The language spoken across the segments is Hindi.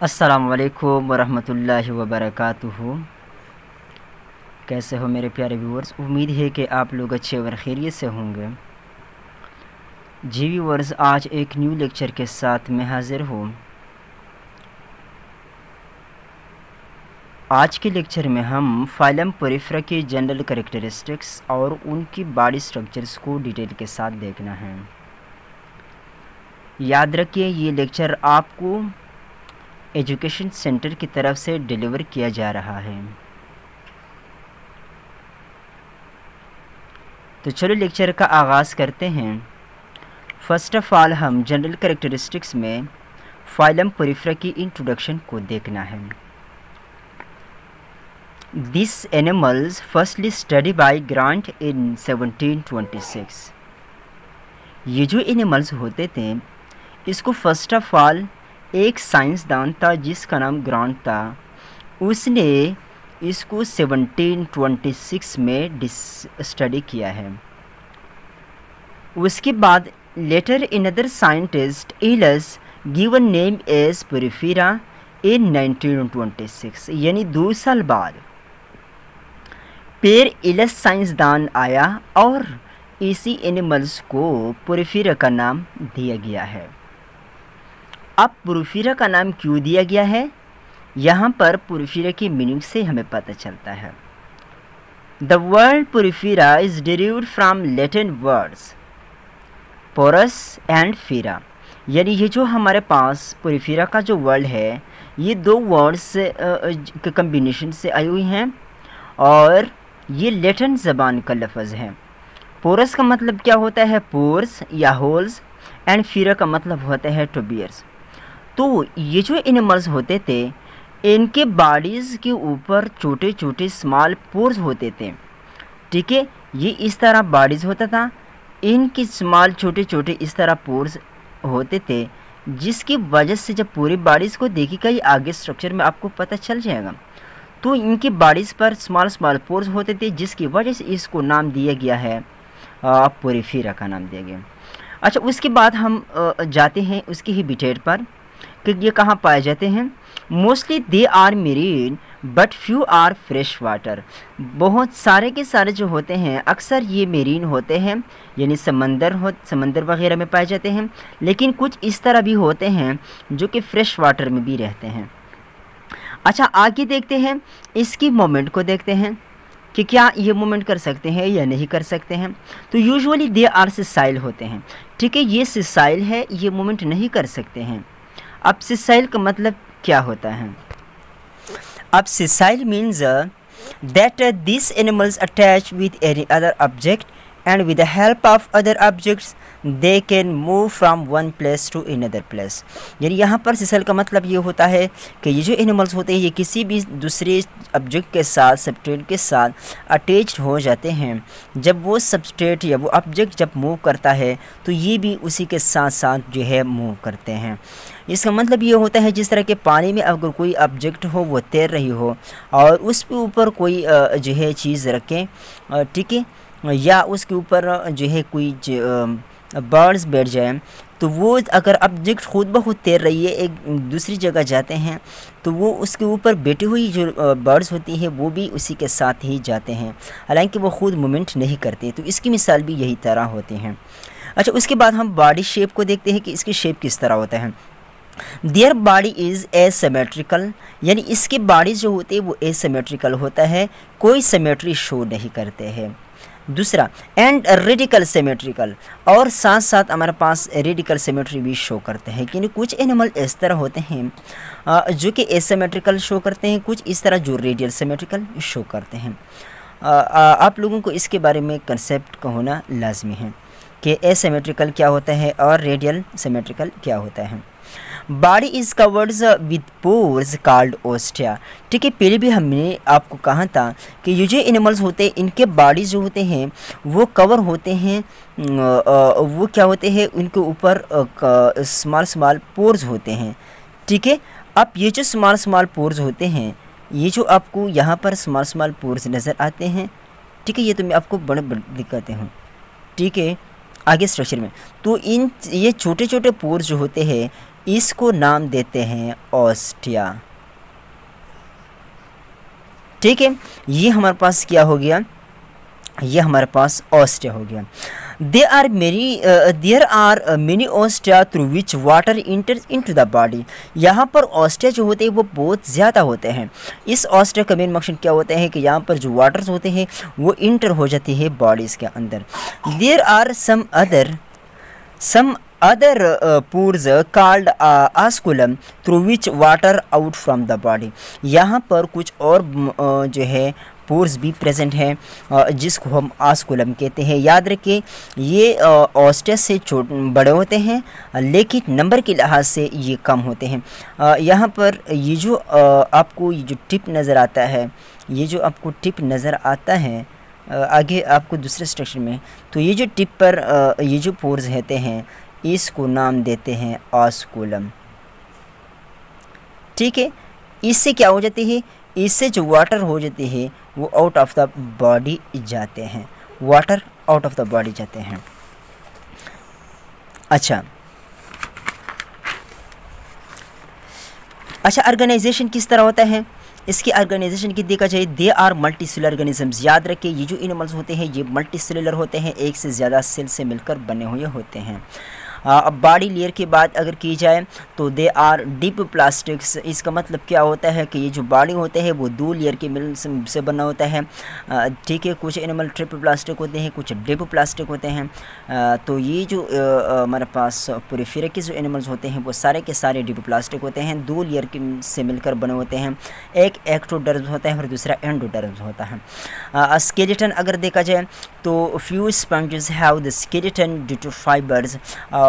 अस्सलामुअलैकुम वरहमतुल्लाहि वबरकातुहू। कैसे हो मेरे प्यारे व्यूअर्स? उम्मीद है कि आप लोग अच्छे और खैरियत से होंगे। जी व्यूअर्स, आज एक न्यू लेक्चर के साथ मैं हाज़िर हूँ। आज के लेक्चर में हम फाइलम पोरिफेरा की जनरल कैरेक्टरिस्टिक्स और उनकी बॉडी स्ट्रक्चर्स को डिटेल के साथ देखना है। याद रखिए, ये लेक्चर आपको एजुकेशन सेंटर की तरफ से डिलीवर किया जा रहा है। तो चलो लेक्चर का आगाज़ करते हैं। फर्स्ट ऑफ ऑल हम जनरल कैरेक्टरिस्टिक्स में फाइलम पोरिफेरा की इंट्रोडक्शन को देखना है। This animals firstly study bye grant in 1726। ये जो एनिमल्स होते थे, इसको फर्स्ट ऑफ ऑल एक साइंसदान था जिसका नाम ग्रांट था। उसने इसको 1726 में स्टडी किया है। उसके बाद लेटर अनदर साइंटिस्ट इलस given name as porifera in 1926, यानी 2 साल बाद फिर इलस साइंसदान आया और इसी एनिमल्स को पोरिफेरा का नाम दिया गया है। अब पोरिफेरा का नाम क्यों दिया गया है, यहाँ पर पोरिफेरा की मीनिंग से हमें पता चलता है। The word Porifera is derived from Latin words porus and fera, यानी ये जो हमारे पास पोरिफेरा का जो वर्ड है, ये 2 वर्ड्स के कम्बिनेशन से आई हुई हैं और ये लैटिन ज़बान का लफ्ज़ है। पोरस का मतलब क्या होता है? पोर्स या होल्स, एंड फेरा का मतलब होता है टोबियर्स। तो ये जो एनिमल्स होते थे, इनके बॉडीज़ के ऊपर छोटे छोटे स्मॉल पोर्स होते थे। ठीक है, ये इस तरह बॉडीज़ होता था, इनकी स्मॉल छोटे छोटे इस तरह पोर्स होते थे, जिसकी वजह से जब पूरी बॉडीज़ को देखिएगा, ये आगे स्ट्रक्चर में आपको पता चल जाएगा। तो इनकी बॉडीज़ पर स्मॉल स्मॉल पोर्स होते थे, जिसकी वजह से इसको नाम दिया गया है, पोरिफेरा का नाम दिया गया। अच्छा, उसके बाद हम जाते हैं उसकी हैबिटेट पर कि ये कहाँ पाए जाते हैं। Mostly they are marine but few are fresh water. बहुत सारे के सारे जो होते हैं अक्सर ये मेरीन होते हैं, यानी समंदर वगैरह में पाए जाते हैं, लेकिन कुछ इस तरह भी होते हैं जो कि फ्रेश वाटर में भी रहते हैं। अच्छा, आगे देखते हैं, इसकी मूवमेंट को देखते हैं कि क्या ये मूवमेंट कर सकते हैं या नहीं कर सकते हैं। तो यूजुअली दे आर सिसाइल होते हैं। ठीक है, ये सिसाइल है, ये मूवमेंट नहीं कर सकते हैं। अब सिसाइल का मतलब क्या होता है? अब sessile means that this animals attach with any other object and with the help of other objects they can move from one place to another place. यानी यहाँ पर सिसाइल का मतलब ये होता है कि ये जो एनिमल्स होते हैं, ये किसी भी दूसरे ऑब्जेक्ट के साथ, सबस्ट्रेट के साथ अटैच्ड हो जाते हैं। जब वो सबस्ट्रेट या वो ऑब्जेक्ट जब मूव करता है, तो ये भी उसी के साथ साथ जो है मूव करते हैं। इसका मतलब ये होता है, जिस तरह के पानी में अगर कोई ऑब्जेक्ट हो, वो तैर रही हो और उस पे ऊपर कोई जो है चीज़ रखें, ठीक है, या उसके ऊपर जो है कोई बर्ड्स बैठ जाए, तो वो अगर ऑब्जेक्ट खुद ब खुद तैर रही है, एक दूसरी जगह जाते हैं, तो वो उसके ऊपर बैठी हुई जो बर्ड्स होती है, वो भी उसी के साथ ही जाते हैं, हालांकि वो खुद मूवमेंट नहीं करते। तो इसकी मिसाल भी यही तरह होती हैं। अच्छा, उसके बाद हम बॉडी शेप को देखते हैं कि इसकी शेप किस तरह होता है। देयर बॉडी इज़ एसिमेट्रिकल, यानी इसके बॉडी जो होते हैं वो एसिमेट्रिकल होता है, कोई सिमेट्री शो नहीं करते हैं। दूसरा, एंड रेडिकल सिमेट्रिकल, और साथ साथ हमारे पास रेडिकल सिमेट्री भी शो करते हैं। यानी कुछ एनिमल इस तरह होते हैं जो कि एसिमेट्रिकल शो करते हैं, कुछ इस तरह जो रेडियल सिमेट्रिकल शो करते हैं। आप लोगों को इसके बारे में कंसेप्ट का होना लाजमी है कि एसिमेट्रिकल क्या होता है और रेडियल सिमेट्रिकल क्या होता है। Body is covered with pores called ostia. ठीक है, पहले भी हमने आपको कहा था कि ये जो एनिमल्स होते हैं, इनके बॉडी जो होते हैं वो कवर होते हैं, वो क्या होते हैं, उनके ऊपर स्मॉल स्मॉल पोर्स होते हैं। ठीक है, अब ये जो स्मॉल स्मॉल पोर्स होते हैं, ये जो आपको यहाँ पर स्मॉल स्मॉल पोर्स नज़र आते हैं, ठीक है, ये तो मैं आपको बड़े दिखाते हूँ। ठीक है, आगे स्ट्रक्चर में तो ये छोटे छोटे पोर्स जो होते हैं, इसको नाम देते हैं ऑस्टिया। ठीक है, ये हमारे पास क्या हो गया, ये हमारे पास ऑस्टिया हो गया। There are many ostia through which water enters into the body. यहाँ पर ऑस्टिया जो होते हैं वो बहुत ज़्यादा होते हैं। इस ऑस्टिया का मेन मकसद क्या होता है कि यहाँ पर जो वाटर्स होते हैं वो इंटर हो जाती है बॉडीज़ के अंदर। There are some other pores called osculum through which water out from the body। यहाँ पर कुछ और जो है पोर्स भी प्रेजेंट हैं जिसको हम आस्कुलम कहते हैं। याद रखें ये ऑस्टिया से बड़े होते हैं लेकिन नंबर के लिहाज से ये कम होते हैं। यहाँ पर ये जो आपको ये जो टिप नज़र आता है, ये जो आपको टिप नज़र आता है आगे आपको दूसरे स्ट्रक्चर में, तो ये जो टिप पर ये जो पोर्स रहते हैं इसको नाम देते हैं ऑस्कुलम। ठीक है, इससे क्या हो जाती है, इससे जो वाटर हो जाती है वो आउट ऑफ द बॉडी जाते हैं, water out of the body जाते हैं। अच्छा, ऑर्गेनाइजेशन किस तरह होता है, इसकी ऑर्गेनाइजेशन की देखा जाए they are multicellular organisms. याद रखें ये जो एनिमल्स होते हैं ये मल्टी सेलुलर होते हैं, एक से ज़्यादा सेल से मिलकर बने हुए होते हैं। अब बॉडी लेयर की बात अगर की जाए तो दे आर डीप प्लास्टिक्स। इसका मतलब क्या होता है कि ये जो बॉडी होते हैं वो दो लेयर के मिल से बना होता है। ठीक है, कुछ एनिमल ट्रिप प्लास्टिक होते हैं, कुछ डीप प्लास्टिक होते हैं। तो ये जो हमारे पास पोरिफेरा के जो एनिमल्स होते हैं वो सारे के सारे डीप प्लास्टिक होते हैं, दो लेयर से मिलकर बने होते हैं। एक एक्टोडर्म होता है और दूसरा एंडोडर्म होता है। स्केलेटन अगर देखा जाए तो few sponges have the skeleton due to fibres.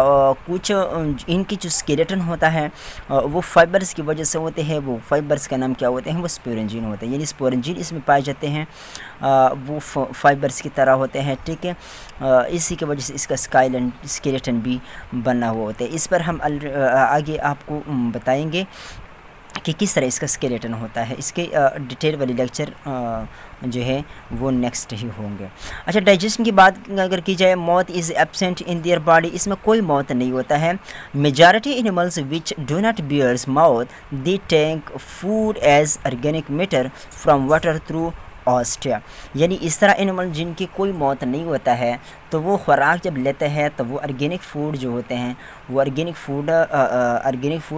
कुछ इनकी जो स्केलेटन होता है वो फाइबर्स की वजह से होते हैं। वो फाइबर्स का नाम क्या होते हैं, वो स्पोरेंजिन होते हैं, यानी स्पोरेंजिन इसमें पाए जाते हैं, वो फाइबर्स की तरह होते हैं। ठीक है, इसी की वजह से इसका स्केलेटन भी बना हुआ होता है। इस पर हम आगे आपको बताएंगे कि किस तरह इसका स्केलेटन होता है। इसके डिटेल वाली लेक्चर जो है वो नेक्स्ट ही होंगे। अच्छा, डाइजेशन की बात अगर की जाए, mouth is absent in their body. इसमें कोई मौत नहीं होता है। Majority animals which do not bears mouth they take food as organic matter from water through ostia. यानी इस तरह एनिमल जिनकी कोई मौत नहीं होता है तो वो खुराक जब लेते हैं तो वो ऑर्गेनिक फूड जो होते हैं वो ऑर्गेनिक फूड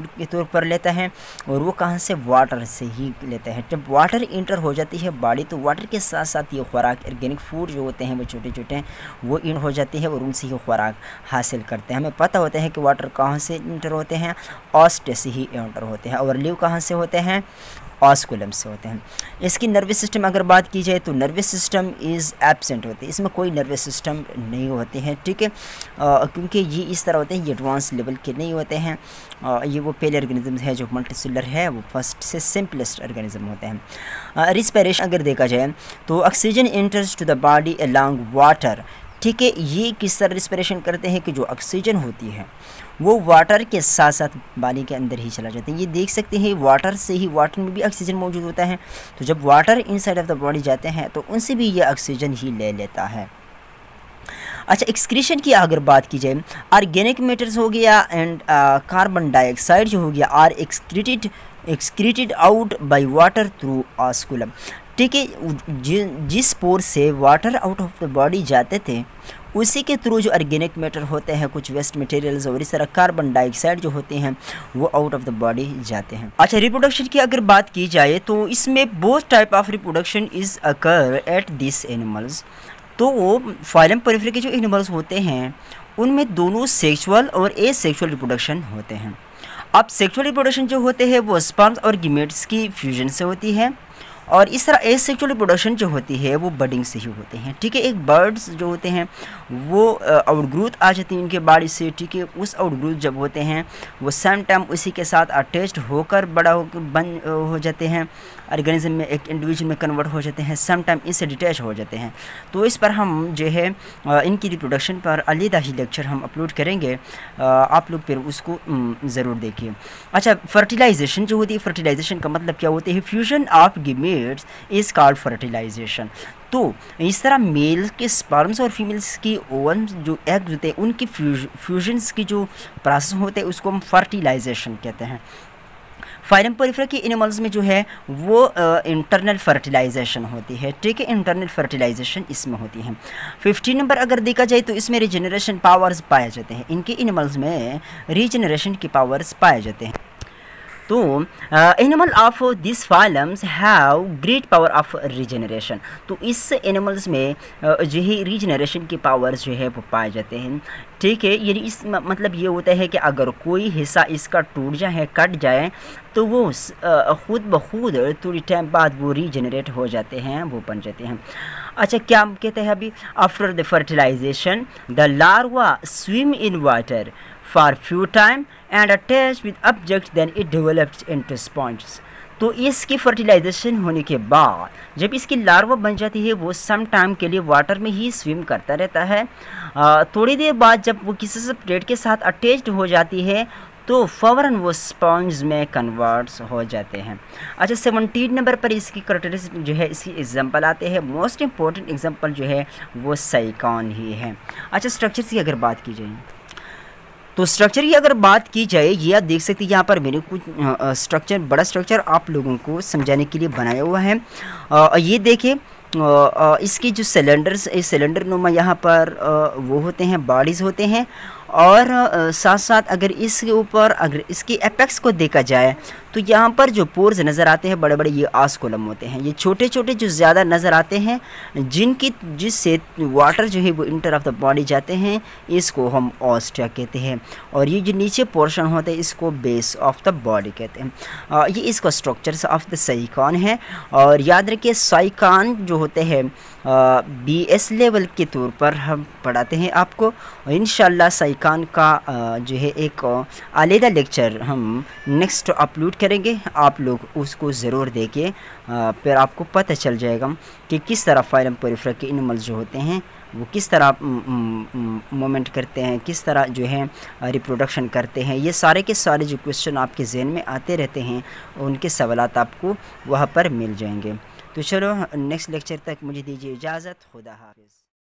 के तौर पर लेता है। और वो कहाँ से, वाटर से ही लेते हैं। जब वाटर इंटर हो जाती है बॉडी तो वाटर के साथ साथ ये खुराक ऑर्गेनिक फूड जो होते हैं वो छोटे छोटे वो इन हो जाती है और उनसे ही खुराक हासिल करते हैं। हमें पता होता है कि वाटर कहाँ से इंटर होते हैं, ऑस्टिया से ही इंटर होते हैं। और लिव कहाँ से होते हैं, ऑस्कुलम से होते हैं। इसकी नर्वस सिस्टम अगर बात की जाए तो नर्वस सिस्टम इज़ एब्सेंट होती है। इसमें कोई नर्वस सिस्टम नहीं होते हैं। ठीक है, क्योंकि ये इस तरह होते हैं, ये एडवांस लेवल के नहीं होते हैं। ये वो पहले ऑर्गेनिज्म है जो मल्टीसेलुलर है, वो फर्स्ट से सिंपलेस्ट ऑर्गेनिज्म होते हैं। रिस्पिरेशन अगर देखा जाए तो oxygen enters to the body along water. ठीक है, ये किस तरह रिस्पिरेशन करते हैं कि जो ऑक्सीजन होती है वो वाटर के साथ साथ बॉडी के अंदर ही चला जाता है। ये देख सकते हैं वाटर से ही, वाटर में भी ऑक्सीजन मौजूद होता है। तो जब water inside of the body जाते हैं तो उनसे भी ये ऑक्सीजन ही ले लेता है। अच्छा, एक्सक्रीशन की अगर बात की जाए, ऑर्गेनिक मैटर्स हो गया एंड कार्बन डाइऑक्साइड जो हो गया are excreted out by water through osculum. ठीक है, जिस पोर से water out of the body जाते थे उसी के थ्रू जो ऑर्गेनिक मैटर होते हैं, कुछ वेस्ट मटेरियल्स और इस तरह कार्बन डाइऑक्साइड जो होते हैं वो आउट ऑफ द बॉडी जाते हैं। अच्छा, रिप्रोडक्शन की अगर बात की जाए तो इसमें both type of reproduction is occur at this animals. तो वो फाइलम पोरिफेरा के जो एनिमल्स होते हैं उनमें दोनों सेक्सुअल और एसेक्सुअल रिप्रोडक्शन होते हैं। अब सेक्सुअल रिप्रोडक्शन जो होते हैं वो स्पर्म्स और गीमेट्स की फ्यूजन से होती है और इस तरह एसेक्सुअल रिप्रोडक्शन जो होती है वो बडिंग से ही होते हैं। ठीक है, एक बर्ड्स जो होते हैं वो आउटग्रोथ आ जाती है उनके बॉडी से। ठीक है, उस आउटग्रोथ जब होते हैं वो सेम टाइम उसी के साथ अटैच्ड होकर बड़ा होकर हो जाते हैं, ऑर्गेनिज्म में एक इंडिविजुअल में कन्वर्ट हो जाते हैं, सेम टाइम इससे डिटैच हो जाते हैं। तो इस पर हम जो है इनकी रिप्रोडक्शन पर अलग ही लेक्चर हम अपलोड करेंगे, आप लोग फिर उसको ज़रूर देखिए। अच्छा, फर्टिलाइजेशन जो होती है, फर्टिलाइजेशन का मतलब क्या होता है, fusion of gamete needs is called fertilization. तो इस तरह मेल के स्पर्म्स और फीमेल्स की ओवम जो एग होते हैं उनकी फ्यूजन्स की जो प्रोसेस होते हैं उसको हम फर्टिलाइजेशन कहते हैं। फाइलम पोरिफेरा के एनिमल्स में जो है वो इंटरनल फर्टिलाइजेशन होती है, ठीक है, इंटरनल फर्टिलाइजेशन इसमें होती है। 15 नंबर अगर देखा जाए तो इसमें रीजनरेशन पावर्स पाए जाते हैं, इनके एनिमल्स में रीजनरेशन की पावर्स पाए जाते हैं। तो animal of this phylums have great power of regeneration. तो इस एनिमल्स में जो है रीजनरेशन की पावर्स जो है वो पाए जाते हैं, ठीक है। यानी इस मतलब ये होता है कि अगर कोई हिस्सा इसका टूट जाए, कट जाए, तो वो खुद ब खुद थोड़ी टाइम बाद वो रीजनरेट हो जाते हैं, वो बन जाते हैं। अच्छा, क्या हम कहते हैं अभी, after the fertilisation the larva swim in water for few time and attach with object, then it develops into sponges। तो इसकी फर्टिलाइजेशन होने के बाद जब इसकी लार्वा बन जाती है वो सम टाइम के लिए वाटर में ही स्विम करता रहता है। थोड़ी देर बाद जब वो किसी सबस्ट्रेट के साथ अटैच्ड हो जाती है तो फौरन वो स्पॉन्ज में कन्वर्ट्स हो जाते हैं। अच्छा, 17 नंबर पर इसकी कैरेक्टरिस्टिक जो है इसकी एग्जांपल आते हैं। मोस्ट इंपॉर्टेंट एग्जांपल जो है वो साइकॉन ही है। अच्छा, स्ट्रक्चर की अगर बात की जाए तो स्ट्रक्चर की अगर बात की जाए, ये आप देख सकते हैं यहाँ पर मैंने कुछ स्ट्रक्चर, बड़ा स्ट्रक्चर आप लोगों को समझाने के लिए बनाया हुआ है। ये देखिए, इसकी जो सिलेंडर्स, सिलेंडर नुमा यहाँ पर वो होते हैं, बॉडीज़ होते हैं, और साथ साथ अगर इसके ऊपर अगर इसकी एपेक्स को देखा जाए तो यहाँ पर जो पोर्स नज़र आते हैं बड़े बड़े, ये आस्कुलम होते हैं। ये छोटे छोटे जो ज़्यादा नज़र आते हैं जिससे वाटर जो है वो इंटर ऑफ द बॉडी जाते हैं, इसको हम ऑस्टिया कहते हैं। और ये जो नीचे पोर्शन होते हैं इसको बेस ऑफ द बॉडी कहते हैं। ये इसका स्ट्रक्चर्स ऑफ द साइकॉन है। और याद रखिए, साइकॉन जो होते हैं BS लेवल के तौर पर हम पढ़ाते हैं आपको। इंशाल्लाह साइकॉन का जो है एक अलग लेक्चर हम नेक्स्ट अपलोड करेंगे, आप लोग उसको ज़रूर देखिए, फिर आपको पता चल जाएगा कि किस तरह फाइलम पोरिफेरा के एनिमल्स जो होते हैं वो किस तरह मूवमेंट करते हैं, किस तरह जो है रिप्रोडक्शन करते हैं। ये सारे के सारे जो क्वेश्चन आपके जहन में आते रहते हैं उनके सवालात आपको वहाँ पर मिल जाएंगे। तो चलो नेक्स्ट लेक्चर तक मुझे दीजिए इजाज़त। खुदा हाफिज़।